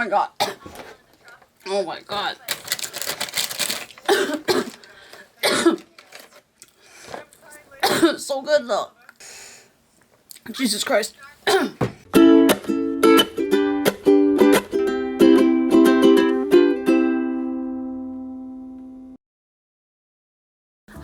my god. Oh my god. So good though. Jesus Christ.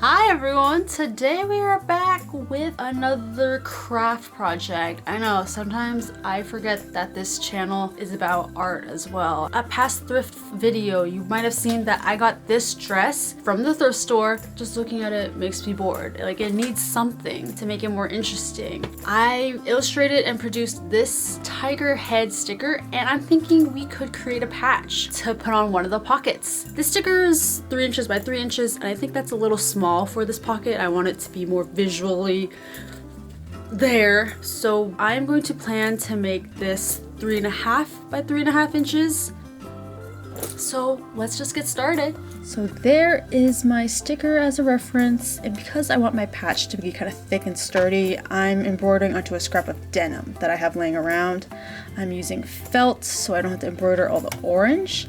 Hi everyone, today we are back with another craft project. I know, sometimes I forget that this channel is about art as well. A past thrift video, you might have seen that I got this dress from the thrift store. Just looking at it makes me bored. Like, it needs something to make it more interesting. I illustrated and produced this tiger head sticker, and I'm thinking we could create a patch to put on one of the pockets. This sticker is 3 inches by 3 inches, and I think that's a little small for this pocket. I want it to be more visually there. So I'm going to plan to make this 3.5 by 3.5 inches. So let's just get started. So there is my sticker as a reference, and because I want my patch to be kind of thick and sturdy, I'm embroidering onto a scrap of denim that I have laying around. I'm using felt so I don't have to embroider all the orange.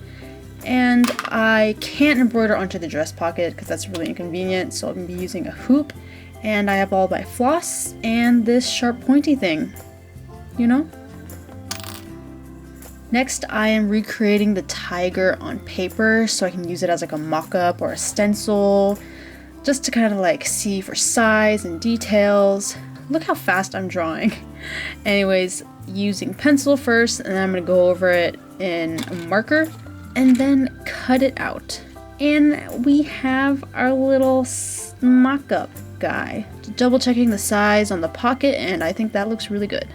And I can't embroider onto the dress pocket because that's really inconvenient, so I'm going to be using a hoop, and I have all my floss and this sharp pointy thing, you know? Next, I am recreating the tiger on paper so I can use it as like a mock-up or a stencil, just to kind of like see for size and details. Look how fast I'm drawing. Anyways, using pencil first, and then I'm going to go over it in a marker and then cut it out. And we have our little mock-up guy. Double checking the size on the pocket, and I think that looks really good.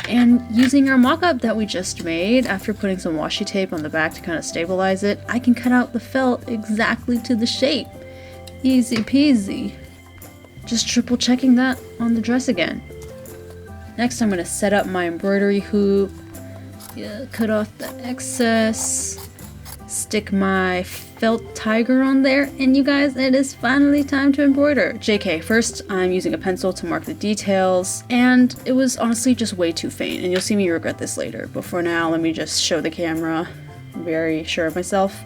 And using our mock-up that we just made, after putting some washi tape on the back to kind of stabilize it, I can cut out the felt exactly to the shape. Easy peasy. Just triple checking that on the dress again. Next, I'm going to set up my embroidery hoop. Yeah, cut off the excess, stick my felt tiger on there, and you guys, it is finally time to embroider. JK, first I'm using a pencil to mark the details, and it was honestly just way too faint, and you'll see me regret this later, but for now, let me just show the camera. I'm very sure of myself,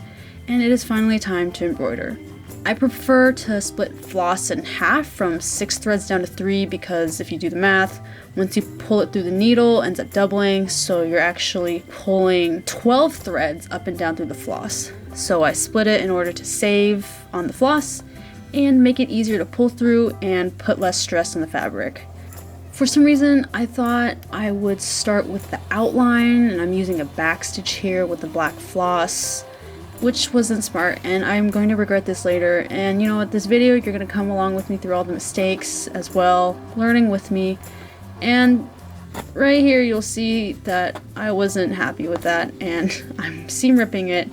and it is finally time to embroider. I prefer to split floss in half from 6 threads down to 3 because if you do the math, once you pull it through the needle, it ends up doubling, so you're actually pulling 12 threads up and down through the floss. So I split it in order to save on the floss and make it easier to pull through and put less stress on the fabric. For some reason, I thought I would start with the outline, and I'm using a backstitch here with the black floss, which wasn't smart, and I'm going to regret this later. And you know what, this video, you're going to come along with me through all the mistakes as well, learning with me. And right here you'll see that I wasn't happy with that, and I'm seam ripping it.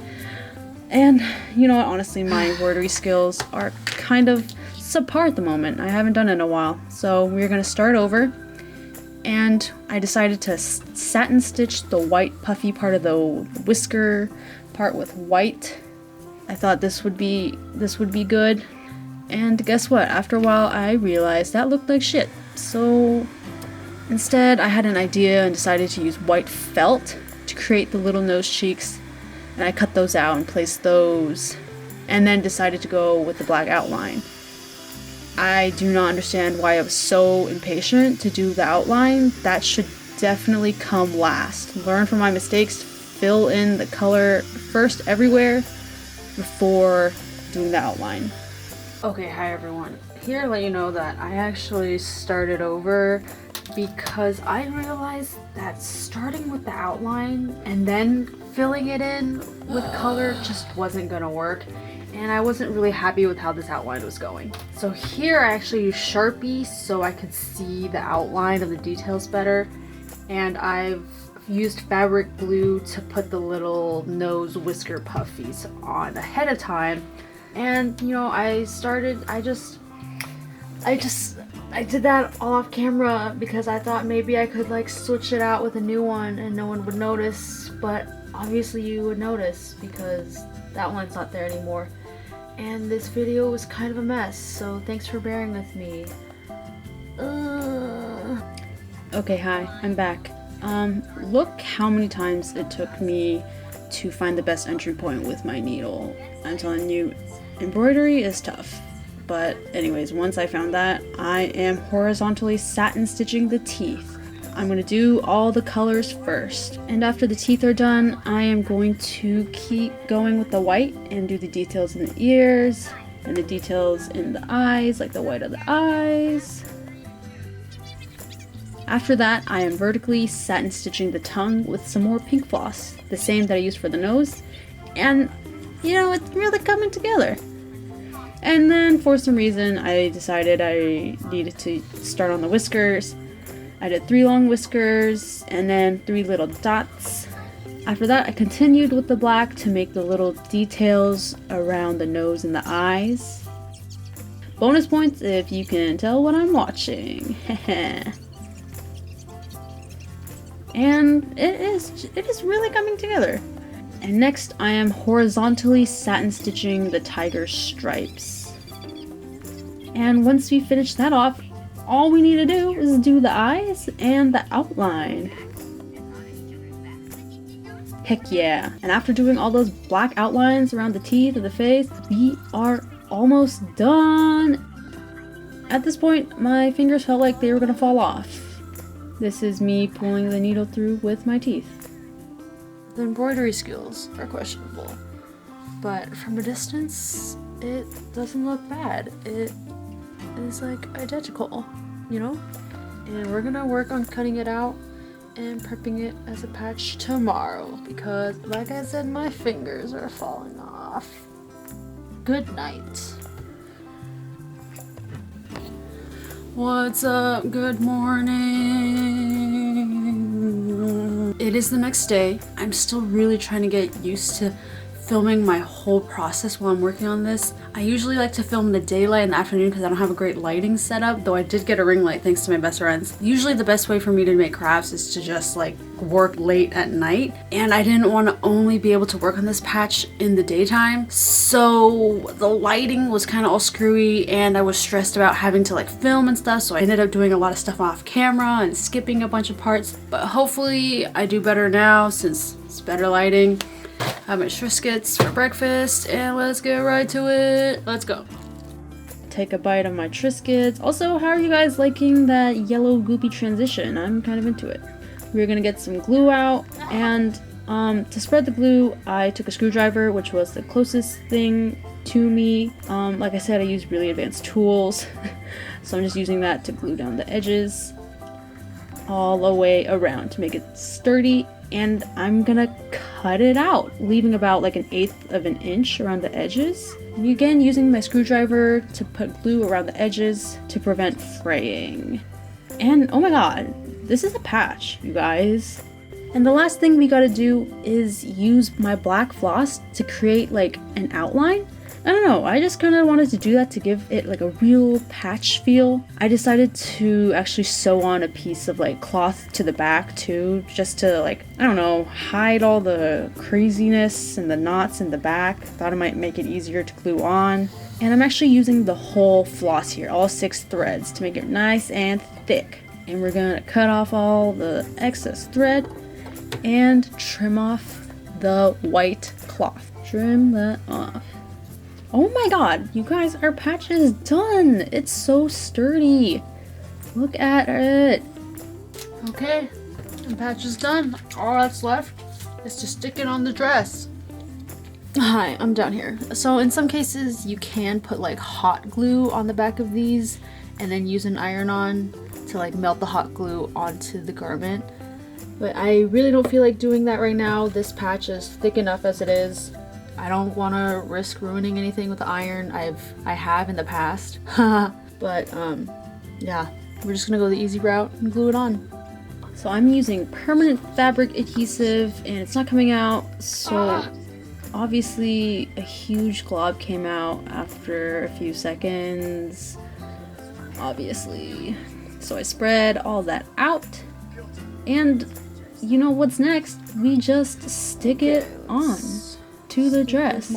And you know what, honestly, my embroidery skills are kind of subpar at the moment. I haven't done it in a while, so we're going to start over. And I decided to satin stitch the white puffy part of the whisker part with white. I thought this would be good, and guess what, after a while I realized that looked like shit. So instead I had an idea and decided to use white felt to create the little nose cheeks, and I cut those out and placed those, and then decided to go with the black outline. I do not understand why I was so impatient to do the outline. That should definitely come last. Learn from my mistakes, fill in the color first everywhere before doing the outline. Okay, hi everyone. Here to let you know that I actually started over because I realized that starting with the outline and then filling it in with color just wasn't gonna work, and I wasn't really happy with how this outline was going. So here I actually used Sharpie so I could see the outline of the details better, and I've used fabric glue to put the little nose whisker puffies on ahead of time. And you know, I did that all off camera because I thought maybe I could like switch it out with a new one and no one would notice, but obviously you would notice because that one's not there anymore. And this video was kind of a mess, so thanks for bearing with me. Okay, hi, I'm back. Look how many times it took me to find the best entry point with my needle. I'm telling you, embroidery is tough. But anyways, once I found that, I am horizontally satin stitching the teeth. I'm going to do all the colors first. And after the teeth are done, I am going to keep going with the white and do the details in the ears and the details in the eyes, like the white of the eyes. After that, I am vertically satin stitching the tongue with some more pink floss, the same that I used for the nose. And, you know, it's really coming together. And then for some reason, I decided I needed to start on the whiskers. I did 3 long whiskers and then 3 little dots. After that, I continued with the black to make the little details around the nose and the eyes. Bonus points if you can tell what I'm watching. And it is really coming together. And next, I am horizontally satin stitching the tiger stripes. And once we finish that off, all we need to do is do the eyes and the outline. Heck yeah. And after doing all those black outlines around the teeth and the face, we are almost done. At this point, my fingers felt like they were gonna fall off. This is me pulling the needle through with my teeth. The embroidery skills are questionable, but from a distance, it doesn't look bad. It is like identical, you know? And we're gonna work on cutting it out and prepping it as a patch tomorrow because, like I said, my fingers are falling off. Good night. What's up? Good morning. It is the next day. I'm still really trying to get used to filming my whole process while I'm working on this. I usually like to film in the daylight in the afternoon because I don't have a great lighting setup, though I did get a ring light thanks to my best friends. Usually the best way for me to make crafts is to just like work late at night, and I didn't want to only be able to work on this patch in the daytime, so the lighting was kind of all screwy and I was stressed about having to like film and stuff, so I ended up doing a lot of stuff off camera and skipping a bunch of parts. But hopefully I do better now since it's better lighting. Have my Triscuits for breakfast, and let's get right to it. Let's go. Take a bite of my Triscuits. Also, how are you guys liking that yellow goopy transition? I'm kind of into it. We're gonna get some glue out, and to spread the glue, I took a screwdriver, which was the closest thing to me. Like I said, I use really advanced tools, so I'm just using that to glue down the edges all the way around to make it sturdy. And I'm gonna cut it out, leaving about like 1/8 of an inch around the edges. And again, using my screwdriver to put glue around the edges to prevent fraying. And oh my god, this is a patch, you guys. And the last thing we gotta do is use my black floss to create like an outline. I don't know, I just kind of wanted to do that to give it like a real patch feel. I decided to actually sew on a piece of like cloth to the back too, just to like, I don't know, hide all the craziness and the knots in the back. Thought it might make it easier to glue on. And I'm actually using the whole floss here, all 6 threads, to make it nice and thick. And we're gonna cut off all the excess thread and trim off the white cloth. Trim that off. Oh my god, you guys, our patch is done! It's so sturdy. Look at it. Okay, the patch is done. All that's left is to stick it on the dress. Hi, I'm down here. So in some cases, you can put like hot glue on the back of these and then use an iron-on to like melt the hot glue onto the garment. But I really don't feel like doing that right now. This patch is thick enough as it is. I don't want to risk ruining anything with the iron. I have in the past. But yeah, we're just gonna go the easy route and glue it on. So I'm using permanent fabric adhesive and it's not coming out, so obviously a huge glob came out after a few seconds, obviously. So I spread all that out, and you know what's next? We just stick it on to the dress.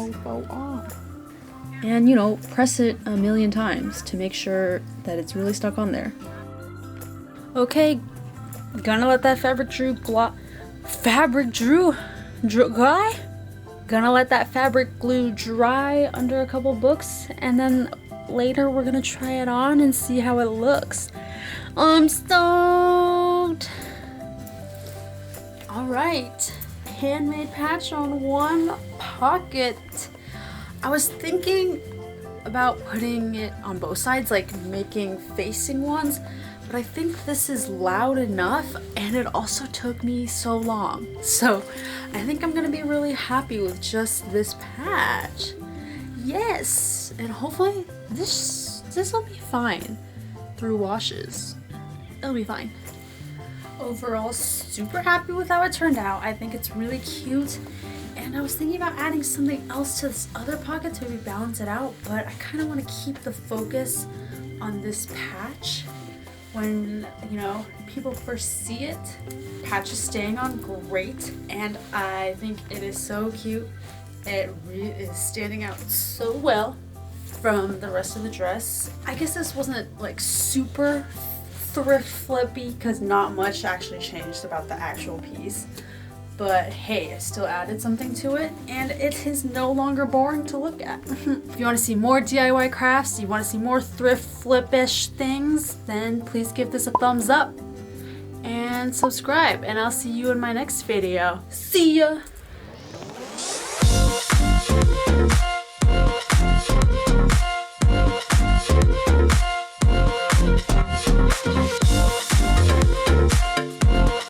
And you know, press it a million times to make sure that it's really stuck on there. Okay, Gonna let that Gonna let that fabric glue dry under a couple books, and then later we're gonna try it on and see how it looks. I'm stoked! Alright, handmade patch on one pocket. I was thinking about putting it on both sides, like making facing ones, but I think this is loud enough, and it also took me so long. So I think I'm gonna be really happy with just this patch. Yes, and hopefully this will be fine through washes. It'll be fine. Overall, super happy with how it turned out. I think it's really cute. And I was thinking about adding something else to this other pocket to maybe balance it out, but I kind of want to keep the focus on this patch. When, you know, people first see it, patch is staying on great, and I think it is so cute. It is standing out so well from the rest of the dress. I guess this wasn't like super thrift flippy because not much actually changed about the actual piece. But hey, I still added something to it, and it is no longer boring to look at. If you want to see more DIY crafts, you want to see more thrift flip-ish things, then please give this a thumbs up and subscribe, and I'll see you in my next video. See ya!